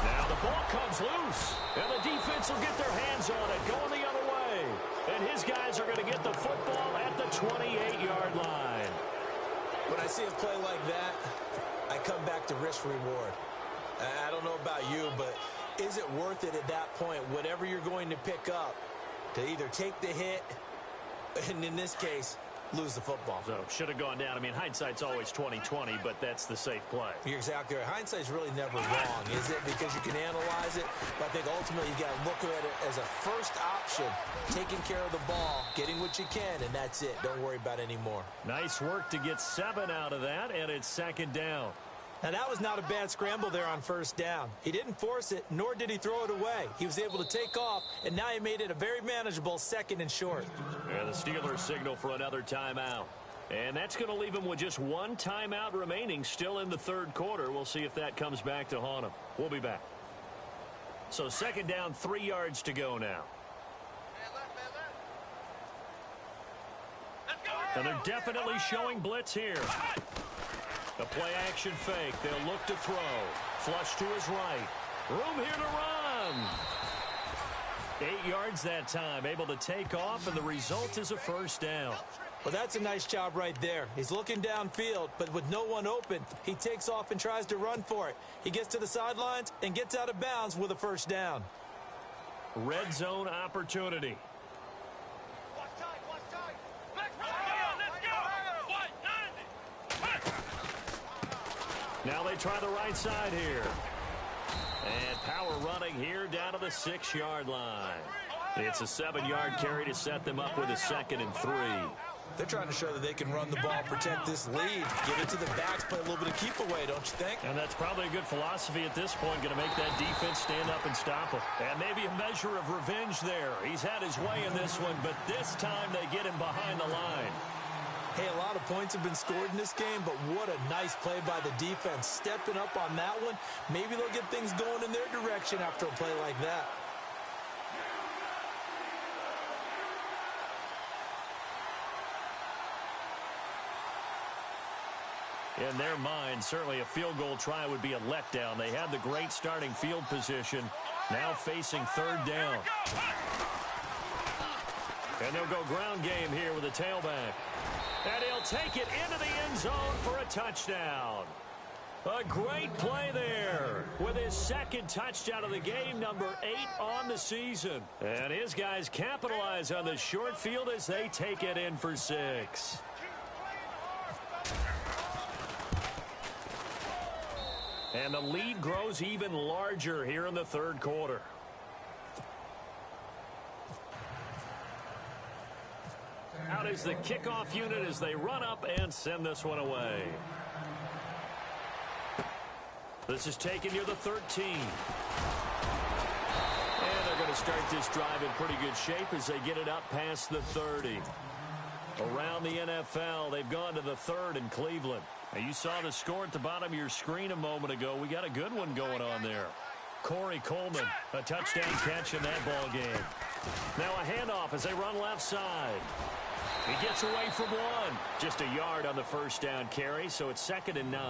Now the ball comes loose. And the defense will get their hands on it, going the other way. And his guys are going to get the football at the 28-yard line. When I see a play like that, I come back to risk-reward. I don't know about you, but is it worth it at that point, whatever you're going to pick up, to either take the hit, and in this case, lose the football? So should have gone down. I mean, hindsight's always 20/20, but that's the safe play. You're exactly right. Hindsight's really never wrong, is it? Because you can analyze it, but I think ultimately you got to look at it as a first option, taking care of the ball, getting what you can, and that's it. Don't worry about any more. Nice work to get 7 out of that, and it's second down. Now, that was not a bad scramble there on first down. He didn't force it, nor did he throw it away. He was able to take off, and now he made it a very manageable second and short. And the Steelers signal for another timeout. And that's going to leave him with just 1 timeout remaining still in the third quarter. We'll see if that comes back to haunt him. We'll be back. So second down, 3 yards to go now. And they're definitely showing blitz here. The play-action fake. They'll look to throw. Flush to his right. Room here to run. 8 yards that time. Able to take off, and the result is a first down. Well, that's a nice job right there. He's looking downfield, but with no one open, he takes off and tries to run for it. He gets to the sidelines and gets out of bounds with a first down. Red zone opportunity. Now they try the right side here. And power running here down to the 6-yard line. It's a 7-yard carry to set them up with a 2nd and 3. They're trying to show that they can run the ball, protect this lead, give it to the backs, play a little bit of keep away, don't you think? And that's probably a good philosophy at this point, going to make that defense stand up and stop him. And maybe a measure of revenge there. He's had his way in this one, but this time they get him behind the line. Hey, a lot of points have been scored in this game, but what a nice play by the defense. Stepping up on that one, maybe they'll get things going in their direction after a play like that. In their mind, certainly a field goal try would be a letdown. They had the great starting field position, now facing 3rd down. And they'll go ground game here with a tailback. And he'll take it into the end zone for a touchdown. A great play there with his 2nd touchdown of the game, number 8 on the season. And his guys capitalize on the short field as they take it in for 6. And the lead grows even larger here in the 3rd quarter. Out is the kickoff unit as they run up and send this one away. This is taken near the 13. And they're going to start this drive in pretty good shape as they get it up past the 30. Around the NFL, they've gone to the 3rd in Cleveland. Now, you saw the score at the bottom of your screen a moment ago. We got a good one going on there. Corey Coleman, a touchdown catch in that ball game. Now a handoff as they run left side. He gets away from one. Just a yard on the first down carry, so it's 2nd and 9.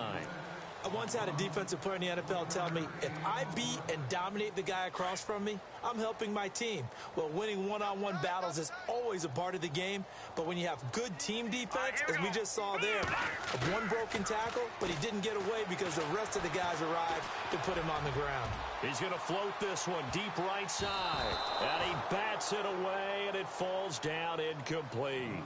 I once had a defensive player in the NFL tell me, if I beat and dominate the guy across from me, I'm helping my team. Well, winning one-on-one battles is always a part of the game, but when you have good team defense, as we just saw there, one broken tackle, but he didn't get away because the rest of the guys arrived to put him on the ground. He's going to float this one deep right side, and he bats it away, and it falls down incomplete.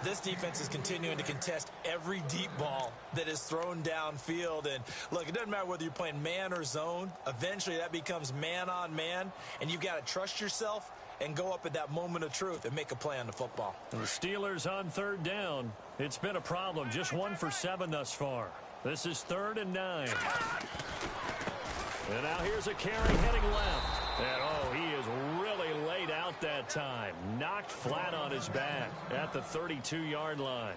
This defense is continuing to contest every deep ball that is thrown downfield. And, look, it doesn't matter whether you're playing man or zone. Eventually, that becomes man-on-man, and you've got to trust yourself and go up at that moment of truth and make a play on the football. The Steelers on 3rd down. It's been a problem. Just 1 for 7 thus far. This is 3rd and 9. And now here's a carry heading left. And, oh, he is really laid out that time. Knocked flat on his back at the 32-yard line.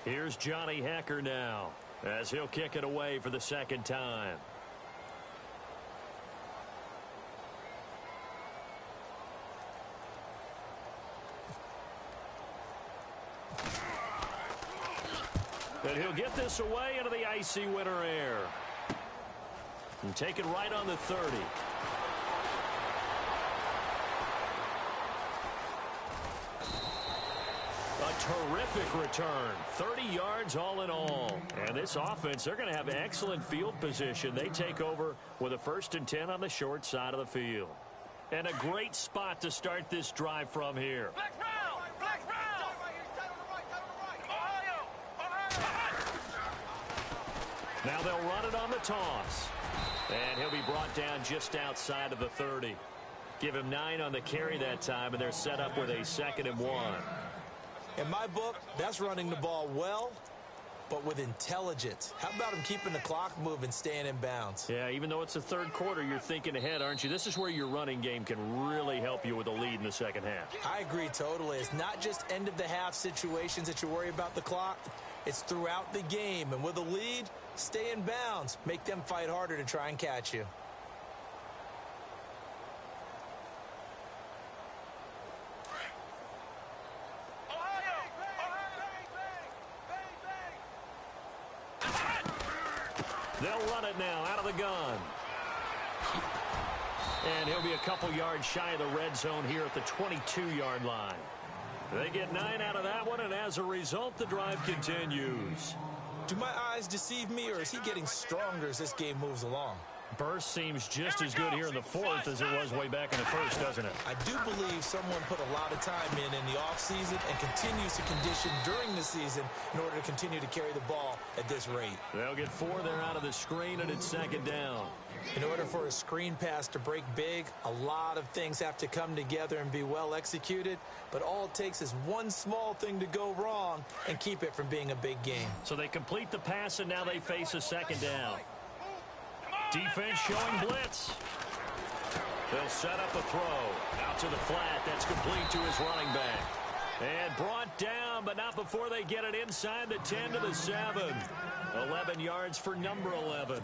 Here's Johnny Hecker now as he'll kick it away for the 2nd time. And he'll get this away into the icy winter air. And take it right on the 30. A terrific return. 30 yards all in all. And this offense, they're going to have excellent field position. They take over with a 1st and 10 on the short side of the field. And a great spot to start this drive from here. Now they'll run it on the toss. And he'll be brought down just outside of the 30. Give him 9 on the carry that time, and they're set up with a 2nd and 1. In my book, that's running the ball well, but with intelligence. How about him keeping the clock moving, staying in bounds? Yeah, even though it's the 3rd quarter, you're thinking ahead, aren't you? This is where your running game can really help you with a lead in the 2nd half. I agree totally. It's not just end-of-the-half situations that you worry about the clock. It's throughout the game. And with a lead, stay in bounds. Make them fight harder to try and catch you. They'll run it now out of the gun. And he'll be a couple yards shy of the red zone here at the 22-yard line. They get 9 out of that one, and as a result, the drive continues. Do my eyes deceive me, or is he getting stronger as this game moves along? Burst seems just as good here in the fourth as it was way back in the first, doesn't it? I do believe someone put a lot of time in the offseason and continues to condition during the season in order to continue to carry the ball at this rate. They'll get 4 there out of the screen, and it's second down. In order for a screen pass to break big, a lot of things have to come together and be well executed, but all it takes is one small thing to go wrong and keep it from being a big game. So they complete the pass, and now they face a second down. Defense showing blitz. They'll set up a throw. Out to the flat. That's complete to his running back. And brought down, but not before they get it inside the 10 to the 7. 11 yards for number 11.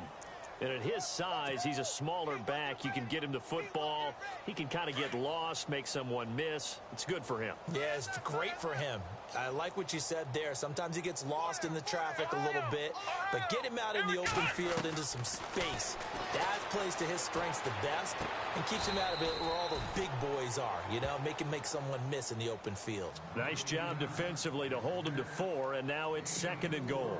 And at his size, he's a smaller back. You can get him the football. He can kind of get lost, make someone miss. It's good for him. Yeah, it's great for him. I like what you said there. Sometimes he gets lost in the traffic a little bit, but get him out in the open field into some space. That plays to his strengths the best and keeps him out of it where all the big boys are, you know, make someone miss in the open field. Nice job defensively to hold him to 4, and now it's second and goal.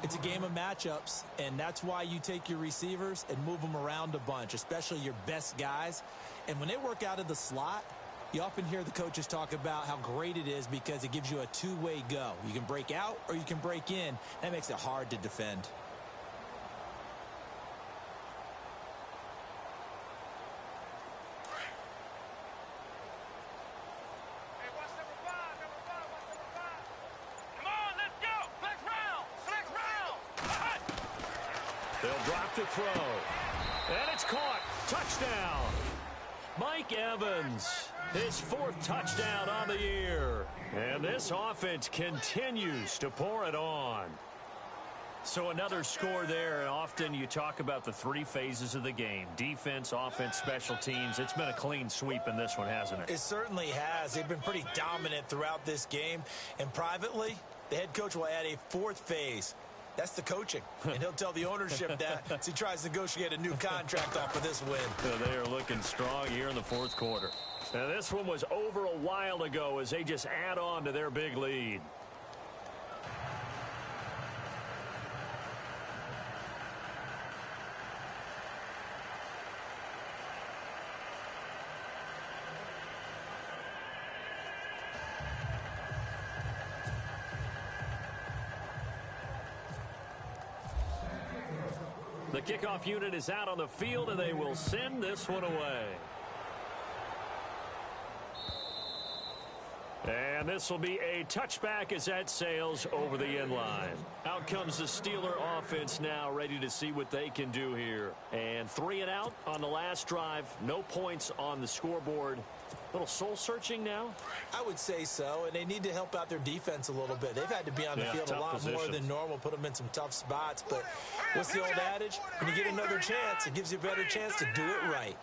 It's a game of matchups, and that's why you take your receivers and move them around a bunch, especially your best guys. And when they work out of the slot, you often hear the coaches talk about how great it is because it gives you a two-way go. You can break out or you can break in. That makes it hard to defend. They'll drop to throw. And it's caught. Touchdown. Mike Evans, his 4th touchdown on the year. And this offense continues to pour it on. So another score there, and often you talk about the 3 phases of the game. Defense, offense, special teams. It's been a clean sweep in this one, hasn't it? It certainly has. They've been pretty dominant throughout this game. And privately, the head coach will add a 4th phase. That's the coaching. And he'll tell the ownership that as he tries to negotiate a new contract off for this win. They are looking strong here in the 4th quarter. Now, this one was over a while ago as they just add on to their big lead. The kickoff unit is out on the field, and they will send this one away. And this will be a touchback as that sails over the end line. Out comes the Steeler offense now, ready to see what they can do here. And 3 and out on the last drive. No points on the scoreboard. A little soul-searching now? I would say so, and they need to help out their defense a little bit. They've had to be on the field a lot more than normal, put them in some tough spots. But what's the old adage? When you get another chance, it gives you a better chance to do it right.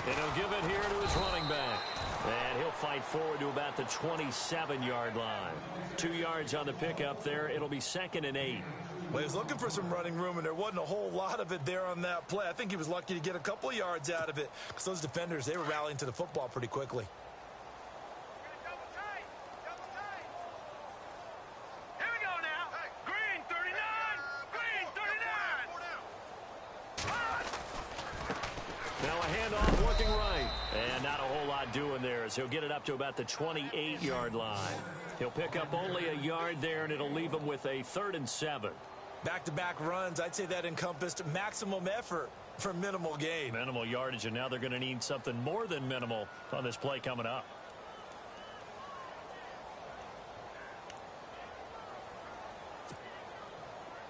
And he'll give it here to his running back. And he'll fight forward to about the 27-yard line. 2 yards on the pickup there. It'll be 2nd and 8. Well, he was looking for some running room, and there wasn't a whole lot of it there on that play. I think he was lucky to get a couple of yards out of it because those defenders, they were rallying to the football pretty quickly. Here we go now. Green 39. Green 39. Now a handoff working right. And not a whole lot doing there as he'll get it up to about the 28-yard line. He'll pick up only a yard there, and it'll leave him with a 3rd and 7. Back-to-back runs, I'd say that encompassed maximum effort for minimal gain. Minimal yardage, and now they're going to need something more than minimal on this play coming up.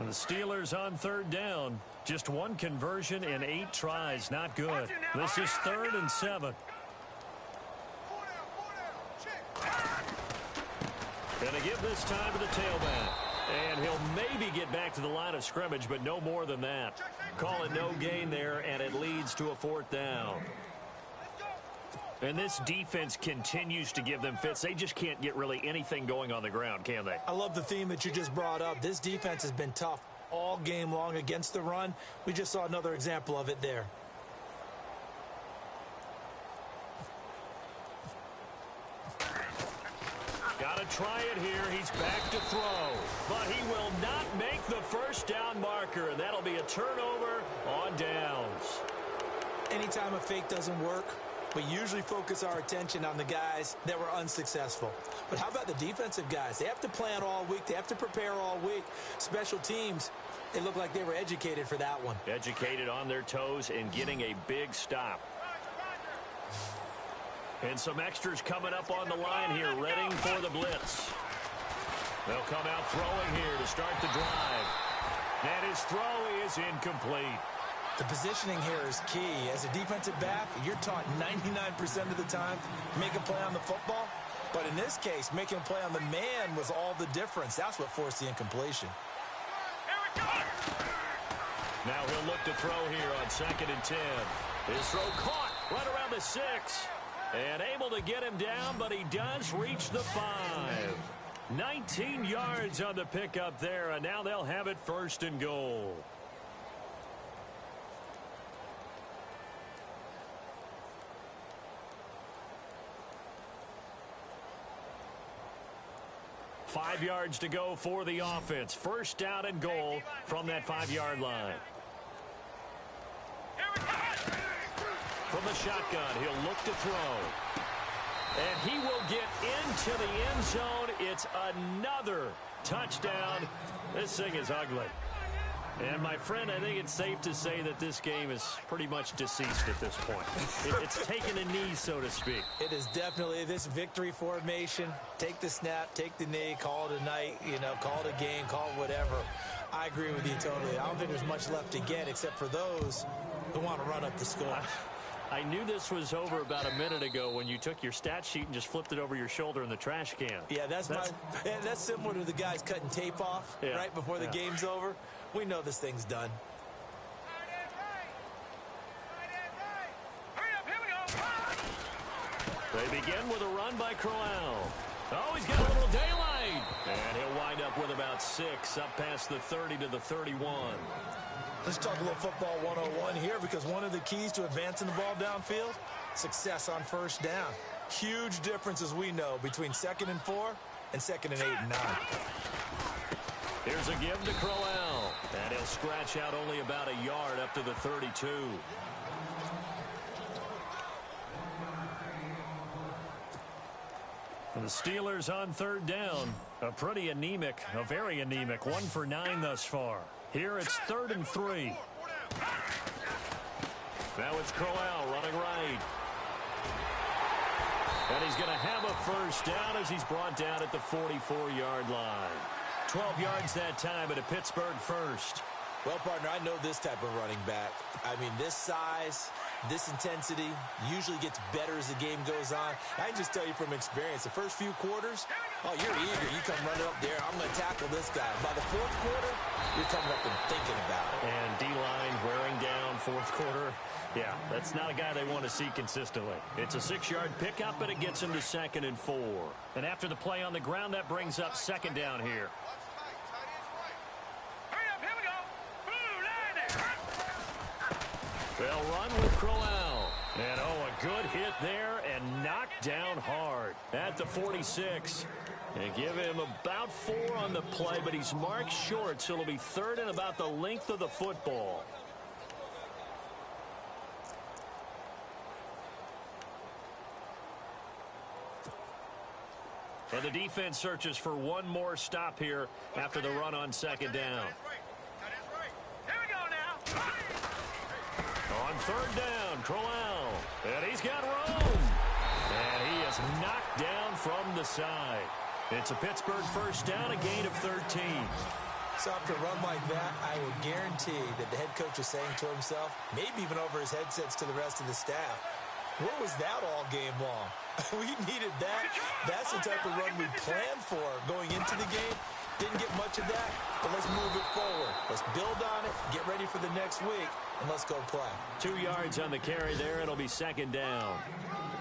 And the Steelers on 3rd down. Just 1 conversion in 8 tries. Not good. This is 3rd and 7. Going to give this time to the tailback. And he'll maybe get back to the line of scrimmage, but no more than that. Call it no gain there, and it leads to a 4th down. And this defense continues to give them fits. They just can't get really anything going on the ground, can they? I love the theme that you just brought up. This defense has been tough all game long against the run. We just saw another example of it there. try it here. He's back to throw. But he will not make the first down marker. That'll be a turnover on downs. Anytime a fake doesn't work, we usually focus our attention on the guys that were unsuccessful. But how about the defensive guys? They have to plan all week. They have to prepare all week. Special teams, it looked like they were educated for that one. Educated on their toes and getting a big stop. And some extras coming up on the line here, ready for the blitz. They'll come out throwing here to start the drive. And his throw is incomplete. The positioning here is key. As a defensive back, you're taught 99% of the time, make a play on the football. But in this case, making a play on the man was all the difference. That's what forced the incompletion. Now he'll look to throw here on 2nd and 10. His throw caught right around the 6. And able to get him down, but he does reach the 5. 19 yards on the pickup there, and now they'll have it 1st and goal. Five yards to go for the offense. 1st down and goal from that 5-yard line. From the shotgun, he'll look to throw. And he will get into the end zone. It's another touchdown. This thing is ugly. And, my friend, I think it's safe to say that this game is pretty much deceased at this point. It's taken a knee, so to speak. It is definitely this victory formation. Take the snap, take the knee, call it a night, call it a game, call it whatever. I agree with you totally. I don't think there's much left to get except for those who want to run up the score. I knew this was over about a minute ago when you took your stat sheet and just flipped it over your shoulder in the trash can. Yeah, that's similar to the guys cutting tape off right before the game's over. We know this thing's done. They begin with a run by Crowell. Oh, he's got a little daylight. And he'll wind up with about 6 up past the 30 to the 31. Let's talk a little football 101 here, because one of the keys to advancing the ball downfield, success on 1st down. Huge difference, as we know, between 2nd and 4 and 2nd and 8 and 9. Here's a give to Crowell. And he'll scratch out only about a yard up to the 32. And the Steelers on 3rd down. A very anemic 1 for 9 thus far. Here it's 3rd and 3. Now it's Crowell running right. And he's going to have a 1st down as he's brought down at the 44-yard line. 12 yards that time at a Pittsburgh 1st. Well, partner, I know this type of running back. I mean, this size, this intensity usually gets better as the game goes on. I can just tell you from experience, the first few quarters, you're eager. You come running up there, I'm going to tackle this guy. By the 4th quarter, you're coming up and thinking about it. And D-line wearing down 4th quarter. Yeah, that's not a guy they want to see consistently. It's a 6-yard pickup, but it gets him to 2nd and 4. And after the play on the ground, that brings up 2nd down here. They'll run with Crowell. And, a good hit there and knocked down hard at the 46. And give him about 4 on the play, but he's marked short, so it'll be 3rd and about the length of the football. And the defense searches for one more stop here after the run on 2nd down. On 3rd down, Crowell. And he's got room. And he is knocked down from the side. It's a Pittsburgh 1st down, a gain of 13. So after a run like that, I would guarantee that the head coach is saying to himself, maybe even over his headsets to the rest of the staff, what was that all game long? We needed that. That's the type of run we planned for going into the game. Didn't get much of that, but let's move it forward. Let's build on it, get ready for the next week, and let's go play. 2 yards on the carry there. It'll be 2nd down.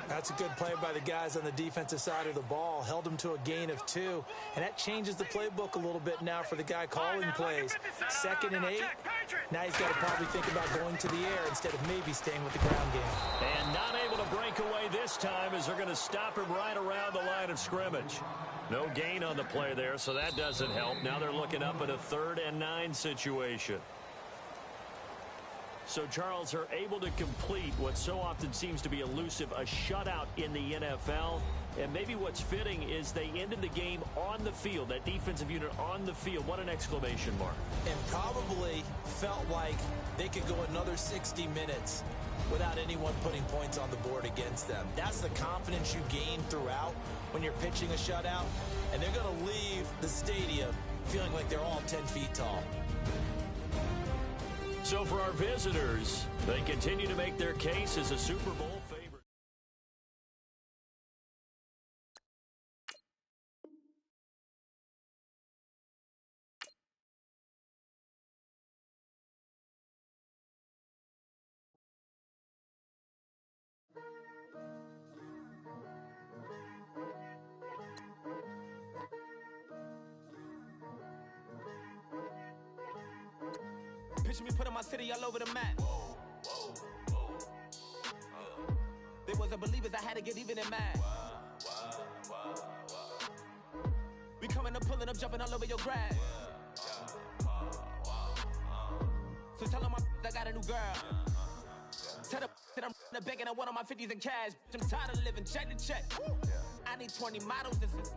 That's a good play by the guys on the defensive side of the ball. Held them to a gain of 2. And that changes the playbook a little bit now for the guy calling plays. 2nd and 8. Now he's got to probably think about going to the air instead of maybe staying with the ground game. And not able to break away this time as they're going to stop him right around the line of scrimmage. No gain on the play there, so that doesn't help. Now they're looking up at a 3rd and 9 situation. So, Charles, are able to complete what so often seems to be elusive, a shutout in the NFL. And maybe what's fitting is they ended the game on the field, that defensive unit on the field. What an exclamation mark. And probably felt like they could go another 60 minutes without anyone putting points on the board against them. That's the confidence you gain throughout when you're pitching a shutout. And they're going to leave the stadium feeling like they're all 10 feet tall. So for our visitors, they continue to make their case as a Super Bowl favorite. Picture me putting my city all over the map. They wasn't believers, I had to get even in mad. We coming up, pulling up, jumping all over your grass. So tell them I got a new girl. Tell them that I'm the bank and I want all my 50s in cash. I'm tired of living check to check. I need 20 models. This is